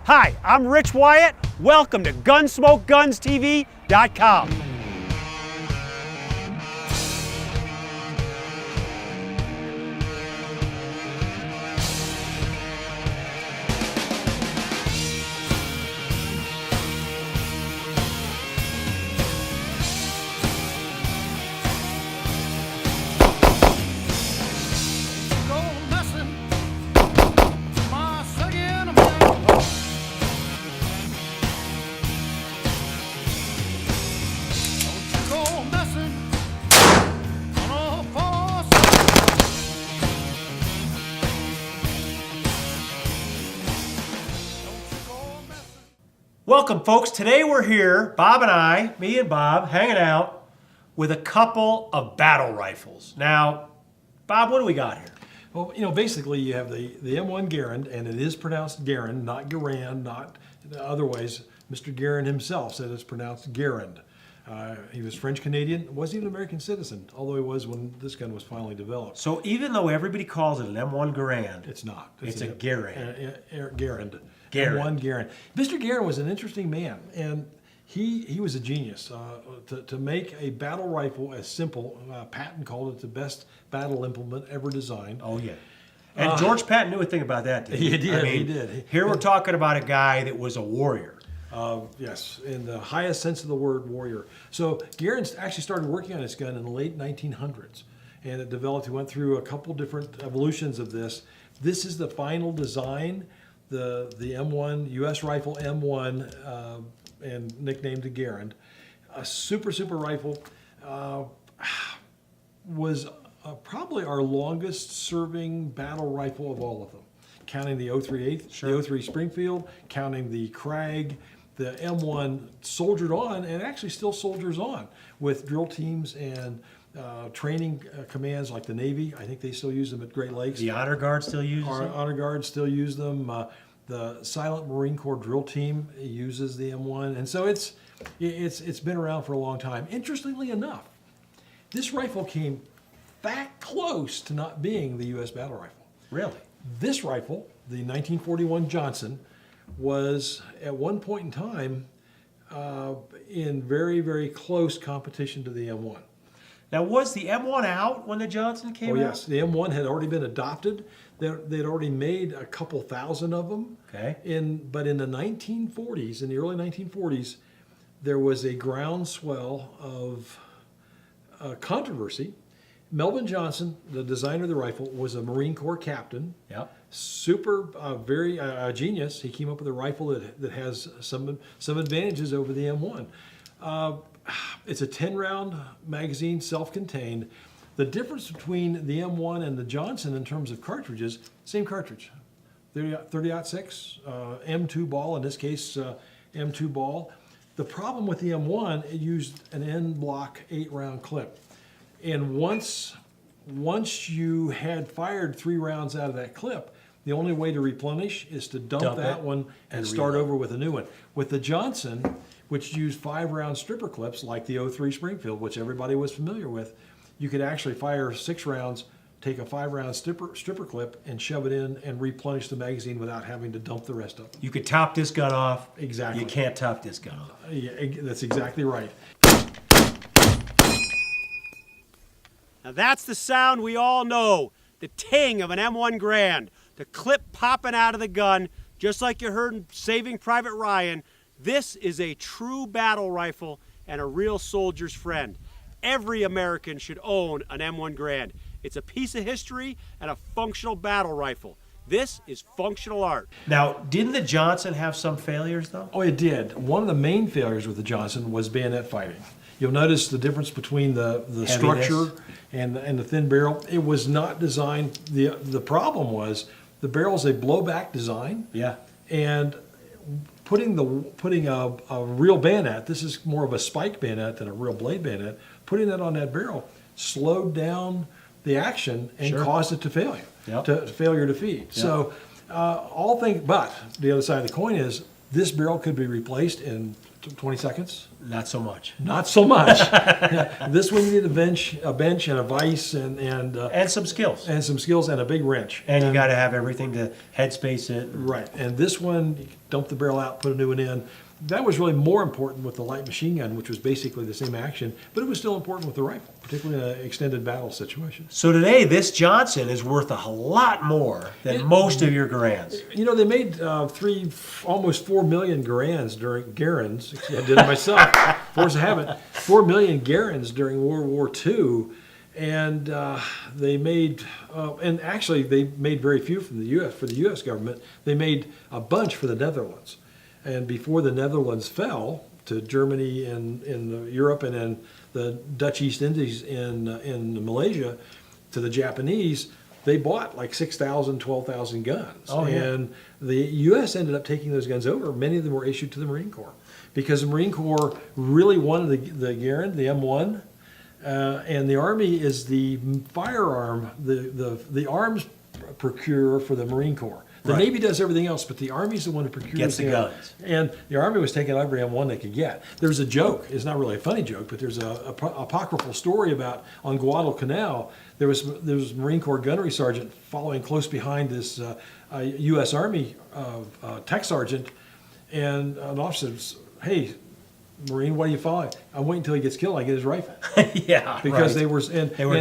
Hi, I'm Rich Wyatt. Welcome to GunsmokeGunsTV.com. Welcome, folks. Today we're here, Bob and I, me and Bob, hanging out with a couple of battle rifles. Now, Bob, what do we got here? Well, you know, basically you have the M1 Garand, and it is pronounced Garand, not Garand, not other ways. Mr. Garand himself said it's pronounced Garand. He was French-Canadian, wasn't even an American citizen, although he was when this gun was finally developed. So even though everybody calls it an M1 Garand, It's not. it's a Garand. Garand. Garand. M1 Garand. Mr. Garand was an interesting man, and he was a genius. To make a battle rifle as simple, Patton called it the best battle implement ever designed. Oh, yeah. And George Patton knew a thing about that, didn't he? He did, I mean, he did. Here we're talking about a guy that was a warrior. Yes, in the highest sense of the word, warrior. So Garand actually started working on this gun in the late 1900s, and it developed. He went through a couple different evolutions of this. This is the final design, the M1 U.S. rifle M1, and nicknamed the Garand. A super rifle, was probably our longest serving battle rifle of all of them, counting the 038, Sure. the 03 Springfield, counting the Krag. The M1 soldiered on, and actually still soldiers on, with drill teams and training commands like the Navy. I think they still use them at Great Lakes. The Honor Guard still uses them? Honor Guard still use them. The Silent Marine Corps drill team uses the M1, and so it's been around for a long time. Interestingly enough, this rifle came that close to not being the U.S. battle rifle. Really? This rifle, the 1941 Johnson, was at one point in time in very close competition to the M1. Now, was the M1 out when the Johnson came out? Oh yes, the M1 had already been adopted. They'd already made a couple thousand of them. Okay. But in the 1940s, in the early 1940s, there was a groundswell of controversy. Melvin Johnson, the designer of the rifle, was a Marine Corps captain. Yep. Super, very genius. He came up with a rifle that has some advantages over the M1. It's a 10-round magazine, self-contained. The difference between the M1 and the Johnson in terms of cartridges, same cartridge, 30-06, M2 ball, in this case, M2 ball. The problem with the M1, it used an N-block 8-round clip. And once you had fired 3 rounds out of that clip, the only way to replenish is to dump that one and start over with a new one. With the Johnson, which used 5-round stripper clips like the 03 Springfield, which everybody was familiar with, you could actually fire 6 rounds, take a 5-round stripper clip and shove it in and replenish the magazine without having to dump the rest of them. You could top this gun off. Exactly. You can't top this gun off. Yeah, that's exactly right. Now that's the sound we all know, the ting of an M1 Garand, the clip popping out of the gun, just like you heard in Saving Private Ryan. This is a true battle rifle and a real soldier's friend. Every American should own an M1 Garand. It's a piece of history and a functional battle rifle. This is functional art. Now, didn't the Johnson have some failures, though? Oh, it did. One of the main failures with the Johnson was bayonet fighting. You'll notice the difference between the structure and the thin barrel. It was not designed. The problem was the barrel's a blowback design. Yeah. And putting a real bayonet, this is more of a spike bayonet than a real blade bayonet, putting that on that barrel slowed down the action and caused it to failure, to failure to feed. Yep. So but the other side of the coin is this barrel could be replaced in 20 seconds. Not so much. Not so much. This one you need a bench and a vise and some skills. and some skills and a big wrench. And you got to have everything to headspace it. Right. And this one, you dump the barrel out, put a new one in. That was really more important with the light machine gun, which was basically the same action, but it was still important with the rifle, particularly in an extended battle situation. So today, this Johnson is worth a lot more than most of your Garands. You know, they made almost 4 million Garands during Garands. I did it myself. Force of habit. 4 million Garands during World War II. And they made, and actually they made very few from the U.S. for the U.S. government. They made a bunch for the Netherlands. And before the Netherlands fell to Germany in Europe and then the Dutch East Indies in Malaysia to the Japanese, they bought like 6,000, 12,000 guns. Oh, yeah. And the U.S. ended up taking those guns over. Many of them were issued to the Marine Corps because the Marine Corps really wanted the Garand, the M1. And the Army is the firearm, the arms procurer for the Marine Corps. The Right. Navy does everything else, but the Army's the one who procures Gets the guns. And the Army was taking every M1 they could get. There's a joke. It's not really a funny joke, but there's a apocryphal story about on Guadalcanal. There was Marine Corps gunnery sergeant following close behind this U.S. Army tech sergeant, and an officer says, "Hey, Marine, what are you following?" "I'm waiting until he gets killed. I get his rifle." Yeah, Because right. they were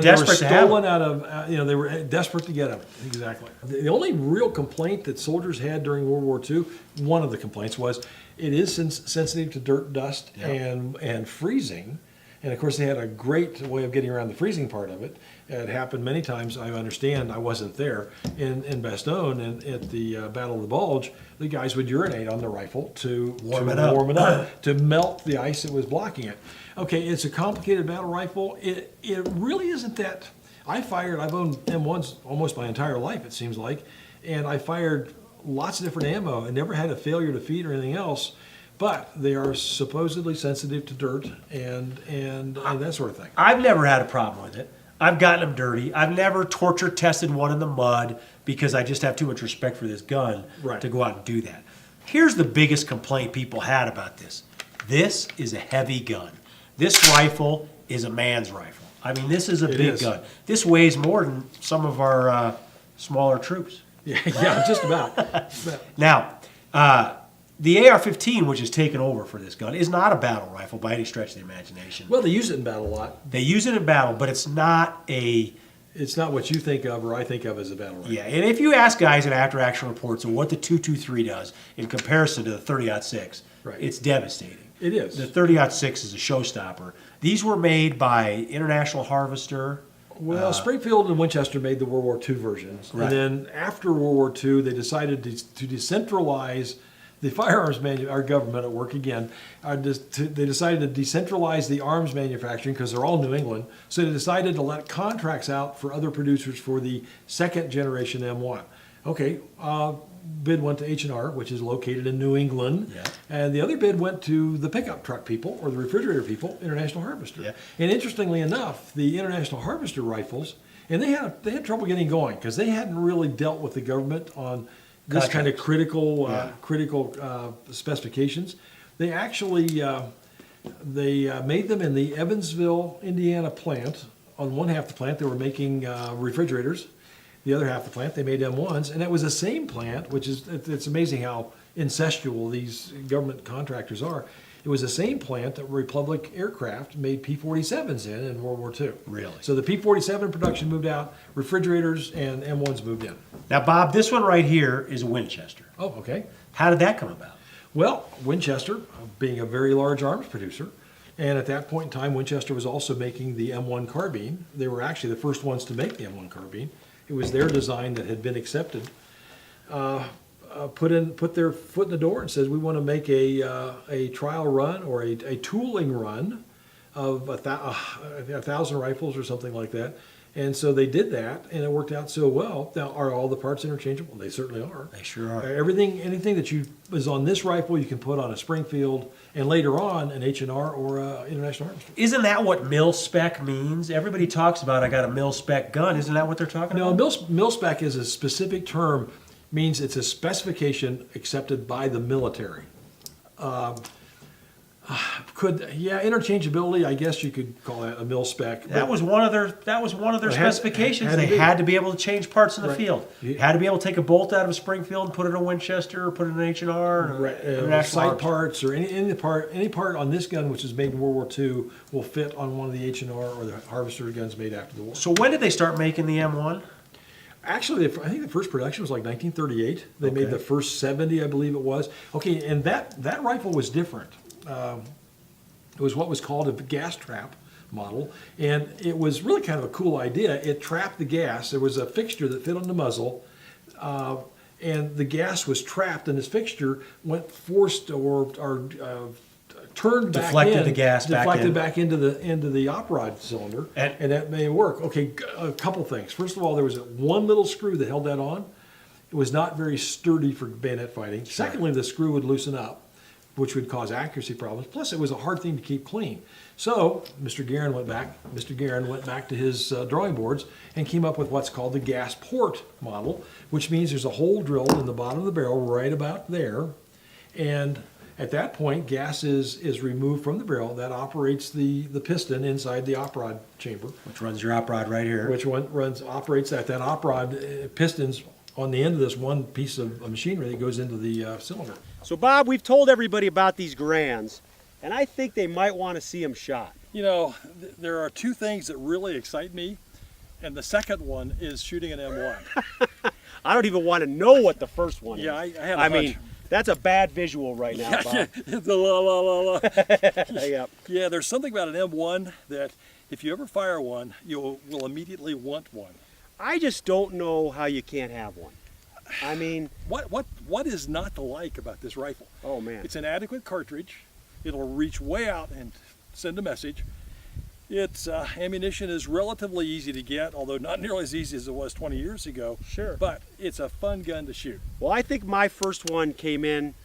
desperate to have stolen out of they were desperate to get them. Exactly. The only real complaint that soldiers had during World War II, one of the complaints was it is sensitive to dirt, dust, Yeah. and freezing. And of course, they had a great way of getting around the freezing part of it. It happened many times. I understand. I wasn't there in Bastogne and at the Battle of the Bulge. The guys would urinate on the rifle to Warm it up, to melt the ice that was blocking it. Okay, it's a complicated battle rifle. It really isn't that. I've owned M1s almost my entire life, it seems like, and I fired lots of different ammo and never had a failure to feed or anything else. But they are supposedly sensitive to dirt and that sort of thing. I've never had a problem with it. I've gotten them dirty. I've never torture tested one in the mud because I just have too much respect for this gun Right. to go out and do that. Here's the biggest complaint people had about this. This is a heavy gun. This rifle is a man's rifle. I mean, this is a big is. gun. This weighs more than some of our smaller troops. Yeah, just about. Now, the AR-15, which is taken over for this gun, is not a battle rifle by any stretch of the imagination. Well, they use it in battle a lot. They use it in battle, but it's not a... It's not what you think of or I think of as a battle rifle. Yeah, and if you ask guys in after-action reports of what the 223 does in comparison to the 30-06, Right. it's devastating. It is. The 30-06 is a showstopper. These were made by International Harvester. Well, Springfield and Winchester made the World War II versions. Right. And then after World War II, they decided to decentralize the firearms our government at work again. They decided to decentralize the arms manufacturing because they're all New England. So they decided to let contracts out for other producers for the second generation M1. Okay, bid went to H&R, which is located in New England. Yeah. And the other bid went to the pickup truck people or the refrigerator people, International Harvester. Yeah. And interestingly enough, the International Harvester rifles, and they had trouble getting going because they hadn't really dealt with the government on this kind of critical specifications. They actually made them in the Evansville, Indiana plant. On one half of the plant, they were making refrigerators. The other half of the plant, they made M1s, and it was the same plant, which is it's amazing how incestual these government contractors are. It was the same plant that Republic Aircraft made P-47s in World War II. Really? So the P-47 production moved out, refrigerators and M1s moved in. Now, Bob, this one right here is a Winchester. Oh, okay. How did that come about? Well, Winchester, being a very large arms producer, and at that point in time, Winchester was also making the M1 carbine. They were actually the first ones to make the M1 carbine. It was their design that had been accepted. Put their foot in the door and says, we want to make a trial run or a tooling run of 1,000 rifles or something like that. And so they did that, and it worked out so well. Now, are all the parts interchangeable? They certainly are. They sure are. Anything that is on this rifle, you can put on a Springfield, and later on an H&R or International Harvester. Isn't that what mil spec means? Everybody talks about I got a mil spec gun. Isn't that what they're talking No, about? mil spec is a specific term, means it's a specification accepted by the military. Interchangeability, I guess you could call that a mil spec. That was one of their specifications. had to They be. had to be able to change parts in the Right. field. You- Had to be able to take a bolt out of a Springfield and put it in a Winchester, or put it in an H&R, Sight parts or any part on this gun which is made in World War II will fit on one of the H&R or the Harvester guns made after the war. So when did they start making the M1? Actually, I think the first production was like 1938. They made Okay. the first 70, I believe it was. Okay, and that rifle was different. It was what was called a gas trap model, and it was really kind of a cool idea. It trapped the gas. There was a fixture that fit on the muzzle, and the gas was trapped, and this fixture went forced or turned back Deflected in, the gas back deflected in. back into the op rod cylinder, And- and that may work. Okay, a couple things. First of all, there was one little screw that held that on. It was not very sturdy for bayonet fighting. Secondly, the screw would loosen up, which would cause accuracy problems. Plus, it was a hard thing to keep clean. So, Mr. Garand went back to his drawing boards and came up with what's called the gas port model, which means there's a hole drilled in the bottom of the barrel right about there, and at that point, gas is removed from the barrel. That operates the piston inside the op rod chamber, Which runs your op rod right here. which operates that. That op rod piston's on the end of this one piece of machinery that goes into the cylinder. So Bob, we've told everybody about these Grands, and I think they might want to see them shot. You know, there are two things that really excite me, and the second one is shooting an M1. I don't even want to know what the first one Yeah, is. I have a I hunch. mean, that's a bad visual right now, Bob. The la la la la. Yep. Yeah, there's something about an M1 that if you ever fire one, you will immediately want one. I just don't know how you can't have one. I mean, What is not to like about this rifle? oh man. It's an adequate cartridge. It'll reach way out and send a message. Its ammunition is relatively easy to get, although not nearly as easy as it was 20 years ago. Sure. But it's a fun gun to shoot. Well, I think my first one came in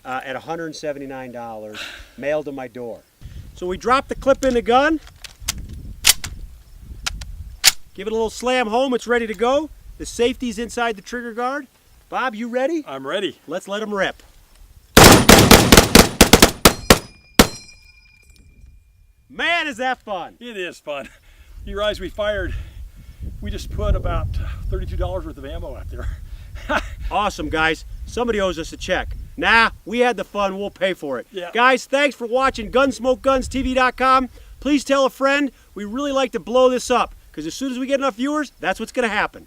at $179, mailed to my door. So we drop the clip in the gun, give it a little slam home, it's ready to go. The safety's inside the trigger guard. Bob, you ready? I'm ready. Let's let them rip. Man, is that fun. It is fun. You realize we just put about $32 worth of ammo out there. Awesome, guys. Somebody owes us a check. Nah, we had the fun. We'll pay for it. Yeah. Guys, thanks for watching GunsmokeGunsTV.com. Please tell a friend. We really like to blow this up because as soon as we get enough viewers, that's what's going to happen.